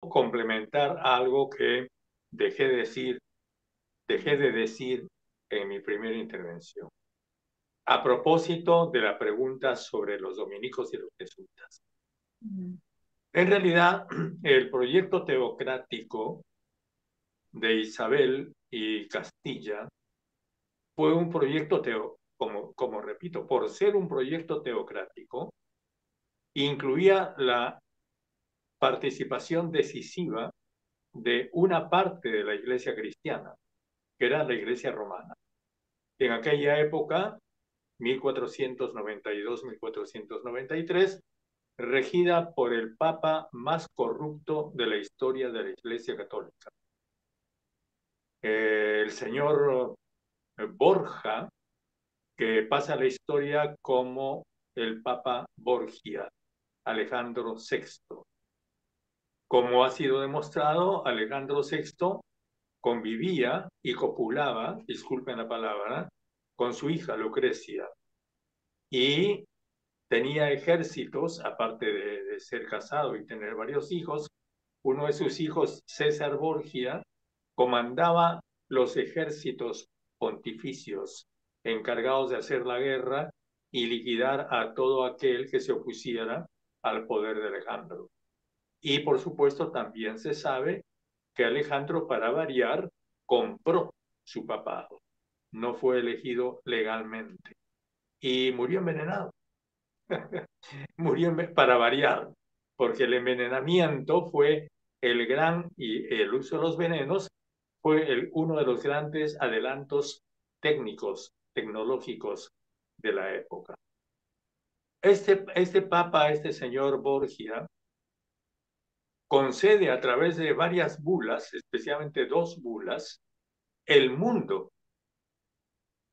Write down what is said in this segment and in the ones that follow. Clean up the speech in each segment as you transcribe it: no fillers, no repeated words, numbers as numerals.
complementar algo que dejé de decir en mi primera intervención. A propósito de la pregunta sobre los dominicos y los jesuitas. En realidad, el proyecto teocrático de Isabel y Castilla fue un proyecto como repito, por ser un proyecto teocrático, incluía la participación decisiva de una parte de la iglesia cristiana, que era la iglesia romana. En aquella época, 1492-1493, regida por el papa más corrupto de la historia de la Iglesia Católica. El señor Borja, que pasa a la historia como el papa Borgia, Alejandro VI. Como ha sido demostrado, Alejandro VI convivía y copulaba, disculpen la palabra, con su hija Lucrecia, y tenía ejércitos, aparte de ser casado y tener varios hijos. Uno de sus hijos, César Borgia, comandaba los ejércitos pontificios encargados de hacer la guerra y liquidar a todo aquel que se opusiera al poder de Alejandro. Y por supuesto también se sabe que Alejandro, para variar, compró su papado. No fue elegido legalmente y murió envenenado. Murió para variar, porque el envenenamiento fue el gran, y el uso de los venenos fue uno de los grandes adelantos técnicos, tecnológicos de la época. Este papa, este señor Borgia, concede a través de varias bulas, especialmente dos bulas, el mundo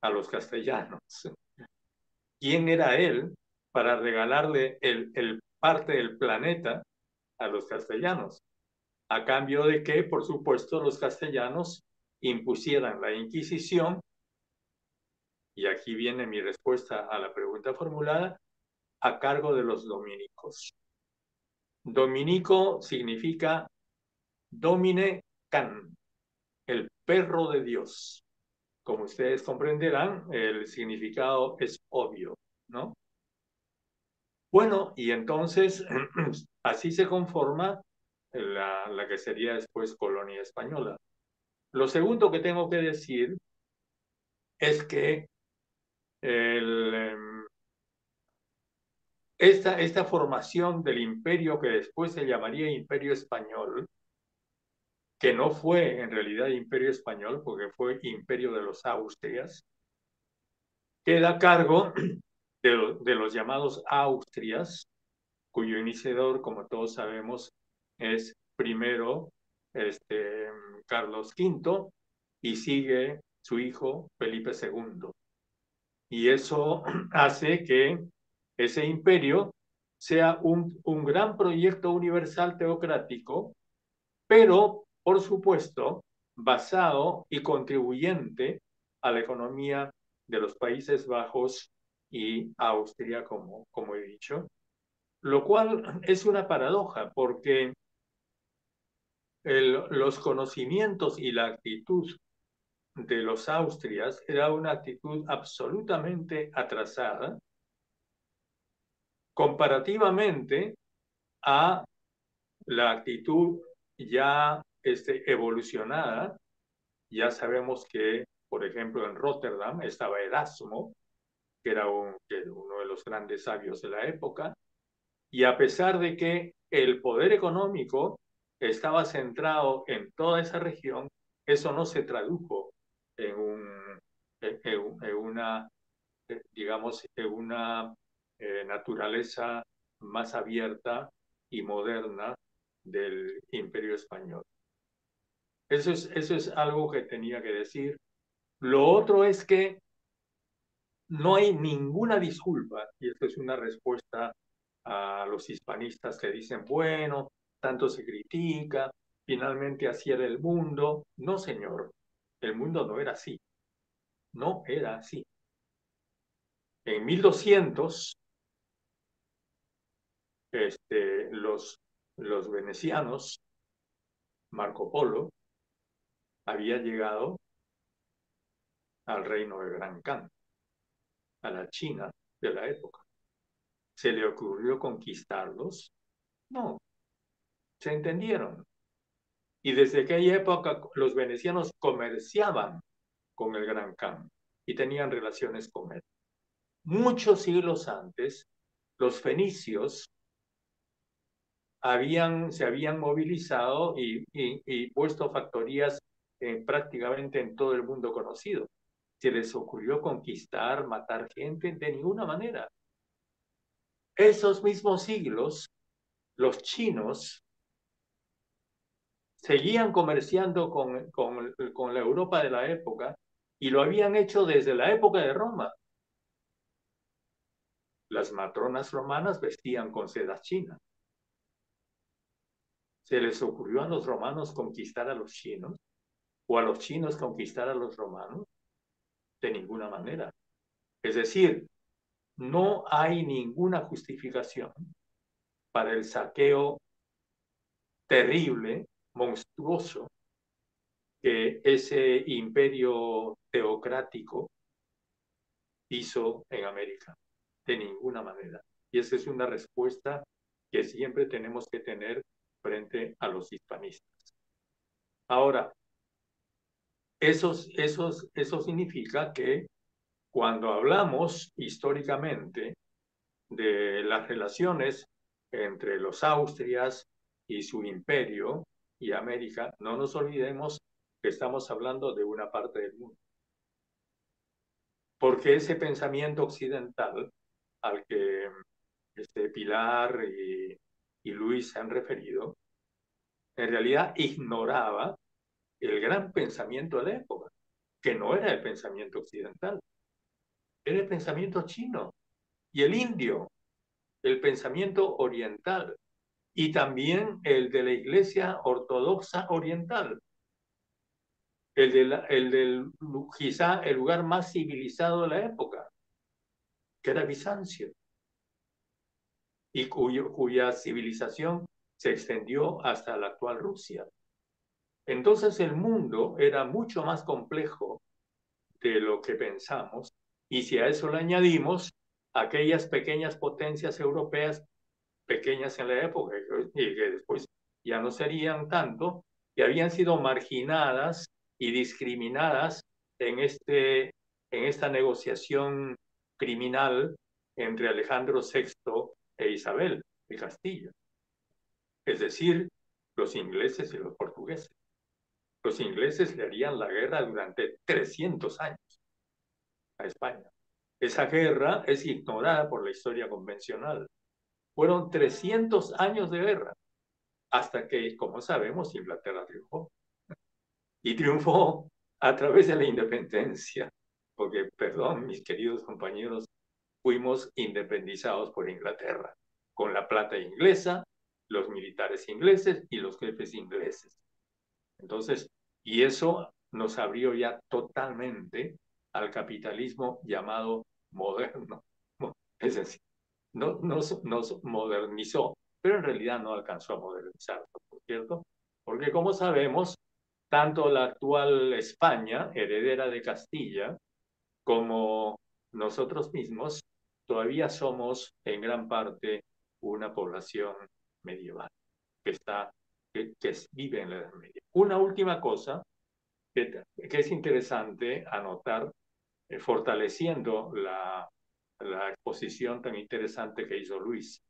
a los castellanos. ¿Quién era él para regalarle el parte del planeta a los castellanos? A cambio de que, por supuesto, los castellanos impusieran la Inquisición, y aquí viene mi respuesta a la pregunta formulada, a cargo de los dominicos. Dominico significa Domine Can, el perro de Dios. Como ustedes comprenderán, el significado es obvio, ¿no? Bueno, y entonces así se conforma la que sería después colonia española. Lo segundo que tengo que decir es que el, esta formación del imperio que después se llamaría Imperio Español, que no fue en realidad Imperio Español porque fue Imperio de los Austrias, queda a cargo de los llamados Austrias, cuyo iniciador, como todos sabemos, es primero Carlos V y sigue su hijo Felipe II. Y eso hace que ese imperio sea un gran proyecto universal teocrático, pero, por supuesto, basado y contribuyente a la economía de los Países Bajos y Austria, como he dicho, lo cual es una paradoja porque los conocimientos y la actitud de los Austrias era una actitud absolutamente atrasada comparativamente a la actitud ya evolucionada. Ya sabemos que, por ejemplo, en Rotterdam estaba Erasmo, que era uno de los grandes sabios de la época, y a pesar de que el poder económico estaba centrado en toda esa región, eso no se tradujo en una, digamos, en una naturaleza más abierta y moderna del Imperio Español. Eso es algo que tenía que decir. Lo otro es que no hay ninguna disculpa, y esto es una respuesta a los hispanistas que dicen, bueno, tanto se critica, finalmente así era el mundo. No, señor, el mundo no era así, no era así. En 1200, los venecianos Marco Polo había llegado al reino de Gran Khan, a la China de la época. ¿Se le ocurrió conquistarlos? No, se entendieron. Y desde aquella época los venecianos comerciaban con el Gran Khan y tenían relaciones con él. Muchos siglos antes, los fenicios se habían movilizado y puesto factorías prácticamente en todo el mundo conocido. ¿Se les ocurrió conquistar, matar gente? De ninguna manera. Esos mismos siglos, los chinos seguían comerciando con la Europa de la época y lo habían hecho desde la época de Roma. Las matronas romanas vestían con sedas chinas. ¿Se les ocurrió a los romanos conquistar a los chinos? ¿O a los chinos conquistar a los romanos? De ninguna manera. Es decir, no hay ninguna justificación para el saqueo terrible, monstruoso, que ese imperio teocrático hizo en América. De ninguna manera. Y esa es una respuesta que siempre tenemos que tener frente a los hispanistas. Ahora, eso significa que cuando hablamos históricamente de las relaciones entre los Austrias y su imperio y América, no nos olvidemos que estamos hablando de una parte del mundo. Porque ese pensamiento occidental al que Pilar y Luis se han referido, en realidad ignoraba el gran pensamiento de la época, que no era el pensamiento occidental, era el pensamiento chino y el indio, el pensamiento oriental y también el de la Iglesia Ortodoxa Oriental, el quizá el lugar más civilizado de la época, que era Bizancio, y cuya civilización se extendió hasta la actual Rusia. Entonces el mundo era mucho más complejo de lo que pensamos, y si a eso le añadimos aquellas pequeñas potencias europeas, pequeñas en la época, y que después ya no serían tanto, que habían sido marginadas y discriminadas en esta negociación criminal entre Alejandro VI e Isabel de Castilla, es decir, los ingleses y los portugueses. Los ingleses le harían la guerra durante 300 años a España. Esa guerra es ignorada por la historia convencional. Fueron 300 años de guerra, hasta que, como sabemos, Inglaterra triunfó. Y triunfó a través de la independencia, porque, perdón, mis queridos compañeros, fuimos independizados por Inglaterra, con la plata inglesa, los militares ingleses y los jefes ingleses. Entonces, y eso nos abrió ya totalmente al capitalismo llamado moderno. Es decir, nos modernizó, pero en realidad no alcanzó a modernizar, ¿por cierto? Porque como sabemos, tanto la actual España, heredera de Castilla, como nosotros mismos, todavía somos en gran parte una población medieval que vive en la Edad Media. Una última cosa que es interesante anotar, fortaleciendo la exposición tan interesante que hizo Luis.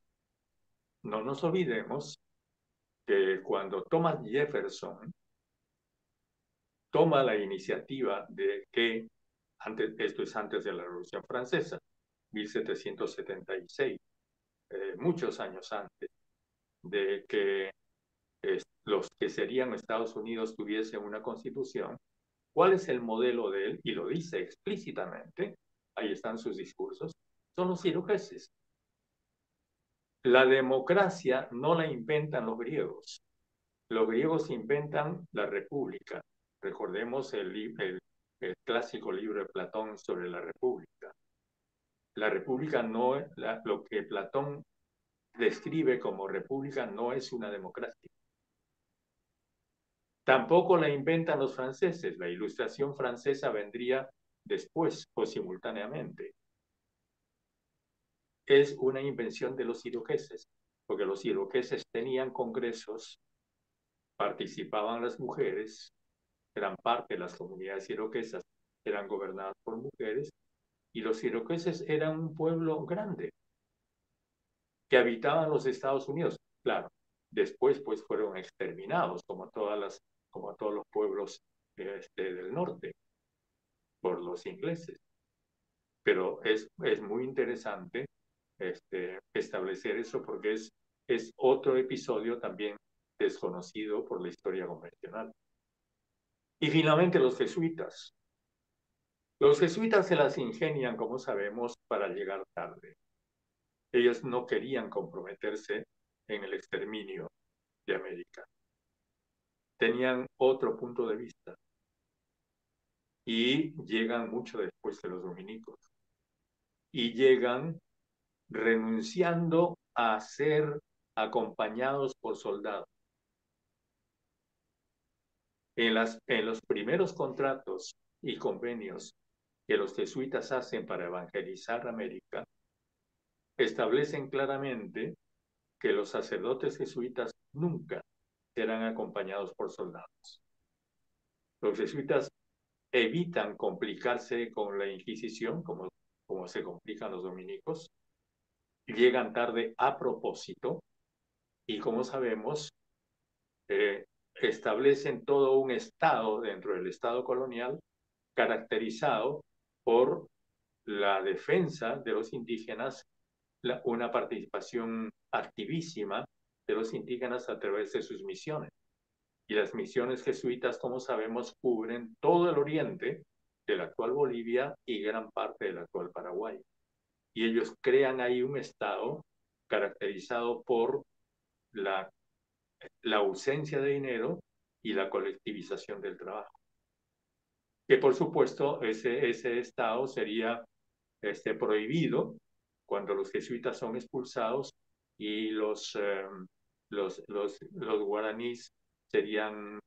No nos olvidemos que cuando Thomas Jefferson toma la iniciativa de que, esto es antes de la Revolución Francesa, 1776, muchos años antes de que los que serían Estados Unidos tuviesen una constitución, ¿cuál es el modelo de él? Y lo dice explícitamente, ahí están sus discursos, son los iroqueses. La democracia no la inventan los griegos. Los griegos inventan la república. Recordemos el clásico libro de Platón sobre la república. La república no, lo que Platón describe como república no es una democracia. Tampoco la inventan los franceses. La ilustración francesa vendría después o simultáneamente. Es una invención de los iroqueses, porque los iroqueses tenían congresos, participaban las mujeres, gran parte de las comunidades iroquesas eran gobernadas por mujeres, y los iroqueses eran un pueblo grande que habitaban los Estados Unidos. Claro, después pues fueron exterminados como todos los pueblos del norte por los ingleses. Pero es muy interesante establecer eso porque es otro episodio también desconocido por la historia convencional. Y finalmente los jesuitas. Los jesuitas se las ingenian, como sabemos, para llegar tarde. Ellos no querían comprometerse en el exterminio de América. Tenían otro punto de vista y llegan mucho después de los dominicos. Y llegan renunciando a ser acompañados por soldados. En los primeros contratos y convenios que los jesuitas hacen para evangelizar América, establecen claramente que los sacerdotes jesuitas nunca serán acompañados por soldados. Los jesuitas evitan complicarse con la Inquisición, como se complican los dominicos, llegan tarde a propósito y, como sabemos, establecen todo un Estado dentro del Estado colonial caracterizado por la defensa de los indígenas, una participación activísima de los indígenas a través de sus misiones. Y las misiones jesuitas, como sabemos, cubren todo el oriente de la actual Bolivia y gran parte del actual Paraguay. Y ellos crean ahí un Estado caracterizado por la ausencia de dinero y la colectivización del trabajo. Que por supuesto ese Estado sería prohibido cuando los jesuitas son expulsados y los guaraníes serían,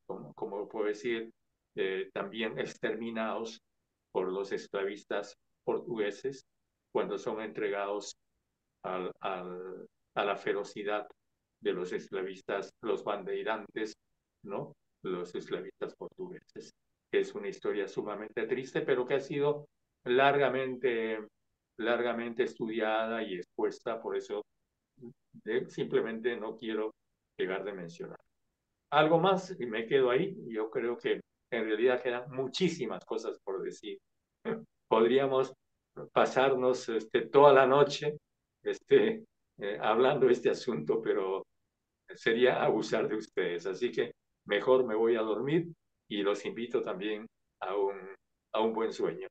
como puedo decir, también exterminados por los esclavistas portugueses cuando son entregados a la ferocidad de los esclavistas, los bandeirantes, ¿no? Los esclavistas portugueses. Es una historia sumamente triste, pero que ha sido largamente estudiada y expuesta, por eso simplemente no quiero llegar de mencionar. Algo más y me quedo ahí. Yo creo que en realidad quedan muchísimas cosas por decir. Podríamos pasarnos toda la noche hablando de este asunto, pero sería abusar de ustedes. Así que mejor me voy a dormir y los invito también a un buen sueño.